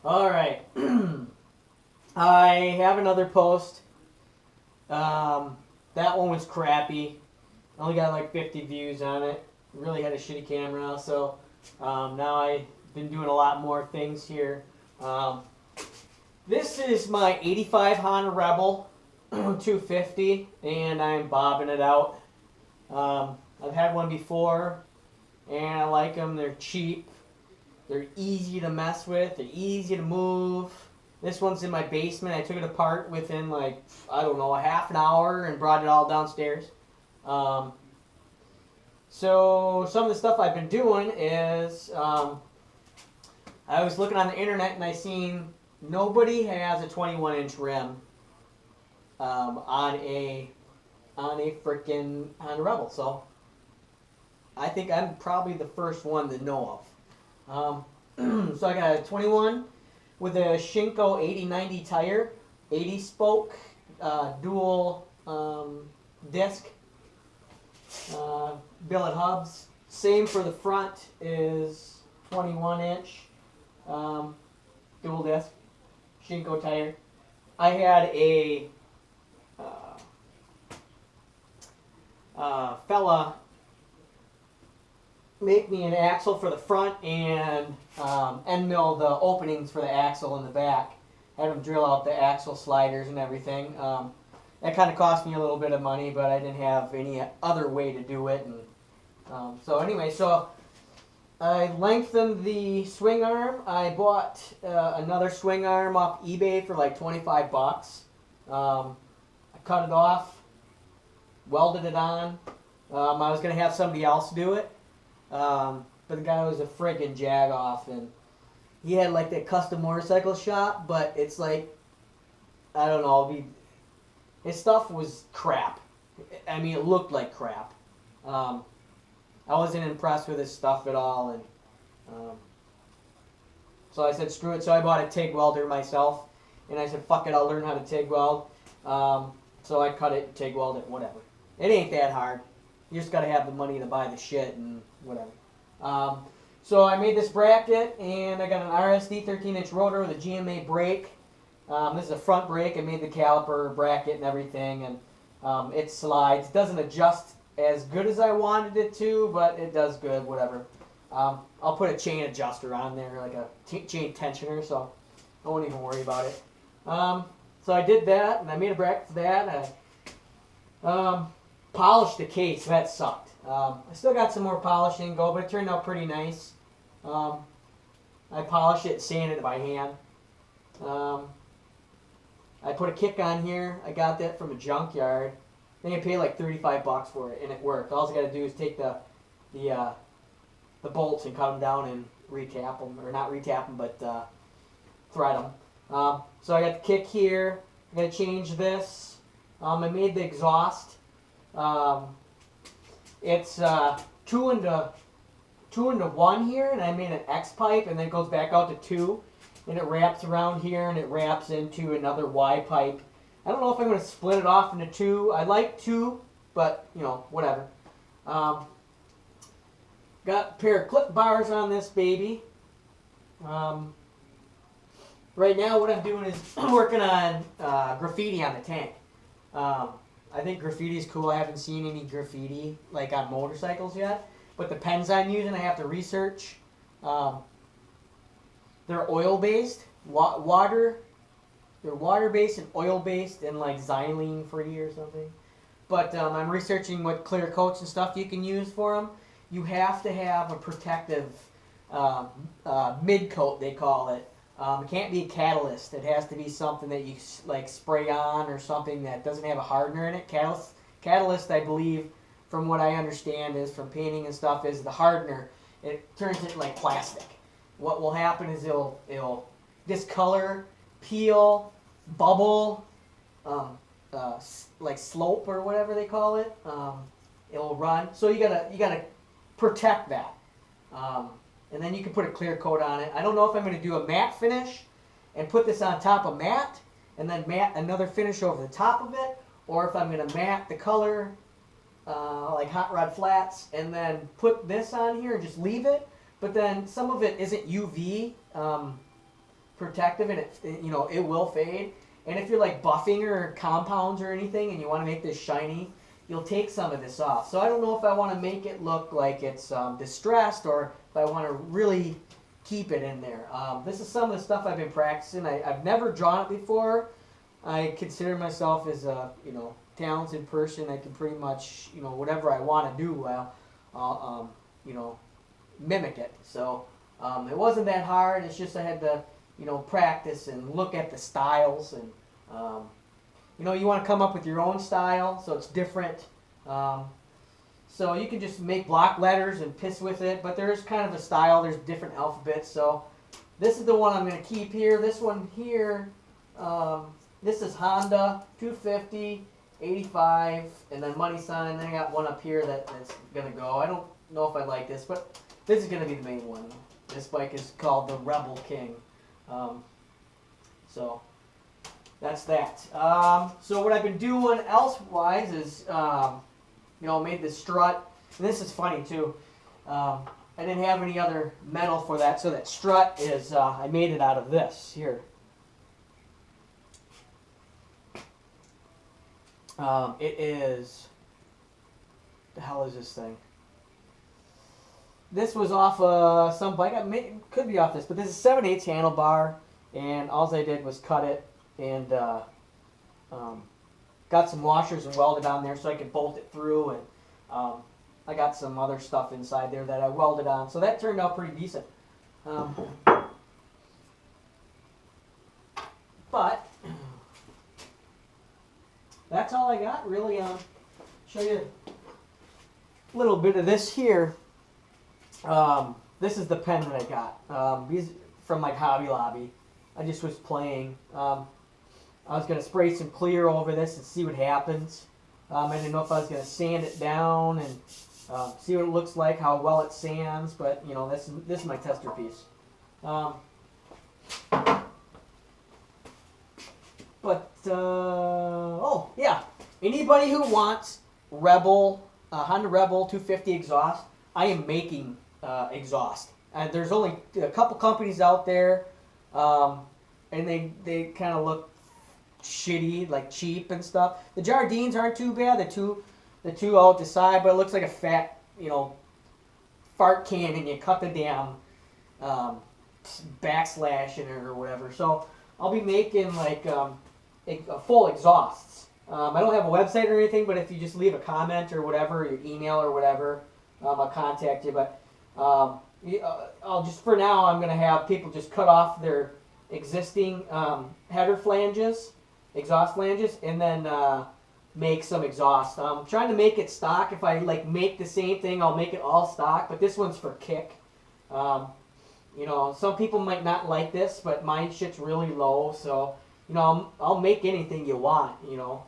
Alright. I have another post. That one was crappy. I only got like 50 views on it. Really had a shitty camera, so now I've been doing a lot more things here. This is my 85 Honda Rebel 250, and I'm bobbing it out. I've had one before, and I like them. They're cheap. They're easy to mess with. They're easy to move. This one's in my basement. I took it apart within like, I don't know, a half an hour and brought it all downstairs. Um, so some of the stuff I've been doing is I was looking on the internet and I seen nobody has a 21-inch rim on a freaking Honda Rebel. So I think I'm probably the first one to know of. So I got a 21 with a Shinko 8090 tire, 80 spoke, dual disc, billet hubs. Same for the front is 21 inch dual disc, Shinko tire. I had a fella make me an axle for the front and end mill the openings for the axle in the back. Had him drill out the axle sliders and everything. That kind of cost me a little bit of money, but I didn't have any other way to do it. And so anyway, so I lengthened the swing arm. I bought another swing arm off eBay for like 25 bucks. I cut it off, welded it on. I was going to have somebody else do it. But the guy was a friggin' jag-off, and he had like that custom motorcycle shop, but it's like, I don't know, his stuff was crap. I mean, it looked like crap. I wasn't impressed with his stuff at all, and so I said, screw it. So I bought a TIG welder myself, and I said, fuck it, I'll learn how to TIG weld. So I cut it, TIG weld it, whatever. It ain't that hard. You just gotta have the money to buy the shit and whatever. So I made this bracket, and I got an RSD 13-inch rotor with a GMA brake. This is a front brake. I made the caliper bracket and everything, and it slides. It doesn't adjust as good as I wanted it to, but it does good, whatever. I'll put a chain adjuster on there, like a chain tensioner, so I won't even worry about it. So I did that, and I made a bracket for that. I polished the case. That sucked. I still got some more polishing to go, but it turned out pretty nice. I polished it, sanded it by hand. I put a kick on here. I got that from a junkyard. I think I paid like 35 bucks for it, and it worked. All I got to do is take the bolts and cut them down and retap them, or not retap them, but thread them. So I got the kick here. I got to change this. I made the exhaust. It's 2 into 1 here, and I made an X pipe, and then it goes back out to 2, and it wraps around here, and it wraps into another Y pipe. I don't know if I'm going to split it off into 2. I like 2, but you know, whatever. Got a pair of clip bars on this baby. Right now, what I'm doing is working on graffiti on the tank. I think graffiti is cool. I haven't seen any graffiti like on motorcycles yet. But the pens I'm using, I have to research. They're oil-based, They're water-based and oil-based, and like xylene free or something. But I'm researching what clear coats and stuff you can use for them. You have to have a protective mid-coat, they call it. It can't be a catalyst. It has to be something that you like spray on, or something that doesn't have a hardener in it. Catalyst, I believe, from what I understand, is from painting and stuff, is the hardener. It turns it like plastic. What will happen is it'll discolor, peel, bubble, like slope or whatever they call it. It'll run. So you gotta protect that. And then you can put a clear coat on it. I don't know if I'm going to do a matte finish and put this on top of matte, and then matte another finish over the top of it, or if I'm going to matte the color like Hot Rod Flats, and then put this on here and just leave it. But then some of it isn't UV protective, and it will fade. And if you're like buffing or compounds or anything, and you want to make this shiny, you'll take some of this off. So I don't know if I want to make it look like it's distressed, or if I want to really keep it in there. This is some of the stuff I've been practicing. I've never drawn it before. I consider myself as a talented person. I can pretty much whatever I want to do, I'll mimic it. So it wasn't that hard. It's just I had to practice and look at the styles, and you want to come up with your own style so it's different. So you can just make block letters and piss with it, but there's kind of a style. There's different alphabets. So this is the one I'm going to keep here. This one here, this is Honda 250, 85, and then money sign. And then I got one up here that's going to go. I don't know if I like this, but this is going to be the main one. This bike is called the Rebel King. So that's that. So what I've been doing elsewise is, made this strut. And this is funny too. I didn't have any other metal for that, so that strut is, I made it out of this here. It is, the hell is this thing? This was off some bike. Could be off this, but this is 7/8 handlebar, and all I did was cut it and got some washers and welded on there so I could bolt it through, and I got some other stuff inside there that I welded on, so that turned out pretty decent. But that's all I got, really. Show you a little bit of this here. This is the pen that I got. These from my Hobby Lobby. I just was playing. I was going to spray some clear over this and see what happens. I didn't know if I was going to sand it down and see what it looks like, how well it sands, but this is my tester piece. Oh yeah, anybody who wants Rebel, Honda Rebel 250 exhaust, I am making exhaust. And there's only a couple companies out there, and they kind of look shitty, like cheap and stuff. The Jardines aren't too bad. The two out the side, but it looks like a fat, fart can, and you cut the damn backslash in it or whatever. So I'll be making like full exhausts. I don't have a website or anything, but if you just leave a comment or whatever, your email or whatever, I'll contact you. But I'll just, for now, I'm going to have people just cut off their existing header flanges, exhaust flanges, and then make some exhaust. I'm trying to make it stock. If I make the same thing, I'll make it all stock, but this one's for kick. Some people might not like this, but my shit's really low, so I'll make anything you want.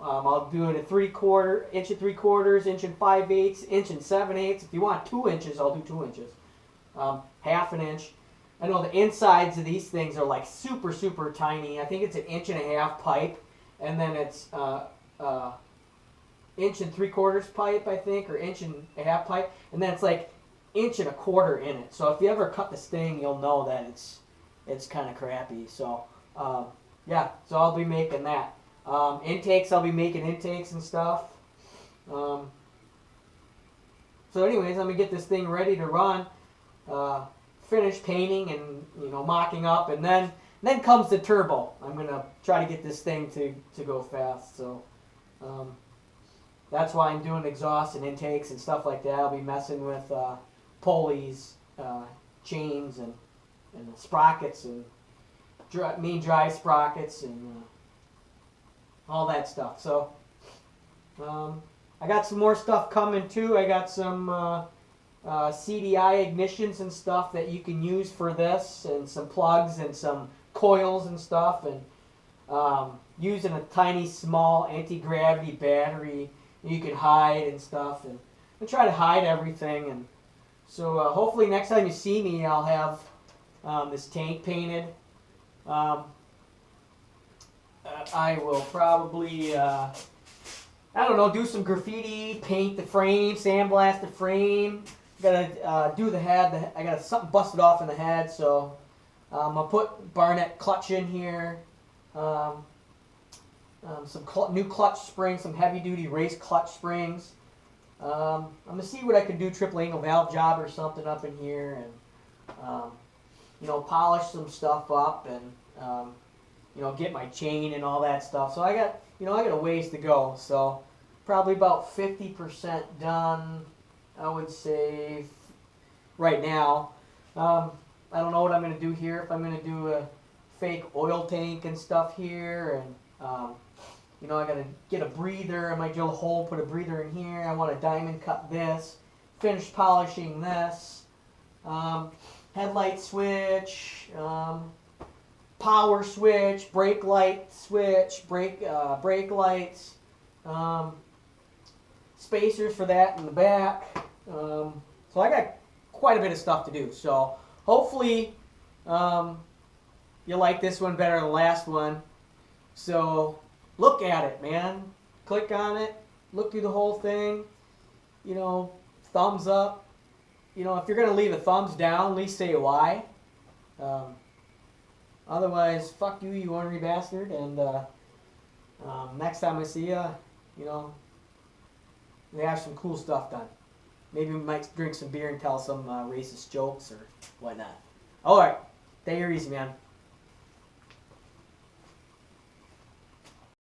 I'll do it at 3/4, inch and 3/4, inch and 5/8, inch and 7/8. If you want 2 inches, I'll do 2 inches. Half an inch. I know the insides of these things are like super, super tiny. I think it's an 1.5 inch pipe, and then it's 1 3/4 inch pipe, I think, or 1.5 inch pipe, and then it's like 1.25 inch in it. So if you ever cut this thing, you'll know that it's kind of crappy. So yeah, so I'll be making that. Intakes, I'll be making intakes and stuff. So anyways, I'm gonna get this thing ready to run, finish painting and mocking up, and then comes the turbo. I'm gonna try to get this thing to go fast. So that's why I'm doing exhaust and intakes and stuff like that. I'll be messing with pulleys, chains, and sprockets, and mean drive sprockets, and all that stuff. So I got some more stuff coming too. I got some CDI ignitions and stuff that you can use for this, and some plugs and some coils and stuff, and using a tiny small anti-gravity battery you can hide and stuff, and I try to hide everything. And so hopefully next time you see me, I'll have this tank painted. I will probably I don't know, do some graffiti, paint the frame, sandblast the frame. Gotta do the head. I got something busted off in the head, so I'll put Barnett clutch in here. Some new clutch springs, some heavy duty race clutch springs. I'm gonna see what I can do, triple angle valve job or something up in here, and you know, polish some stuff up, and you know, get my chain and all that stuff. So I got a ways to go. So probably about 50% done, I would say, right now. I don't know what I'm gonna do here. If I'm gonna do a fake oil tank and stuff here, and you know, I gotta get a breather. I might drill a hole, put a breather in here. I want to diamond cut this. Finish polishing this. Headlight switch. Power switch. Brake light switch. Brake lights. Spacers for that in the back. So I got quite a bit of stuff to do. So hopefully you like this one better than the last one. So look at it, man. Click on it. Look through the whole thing. You know, thumbs up. You know, if you're going to leave a thumbs down, at least say why. Otherwise, fuck you, you ornery bastard. And next time I see you, you know, we have some cool stuff done. Maybe we might drink some beer and tell some racist jokes or whatnot. All right. Take it easy, man.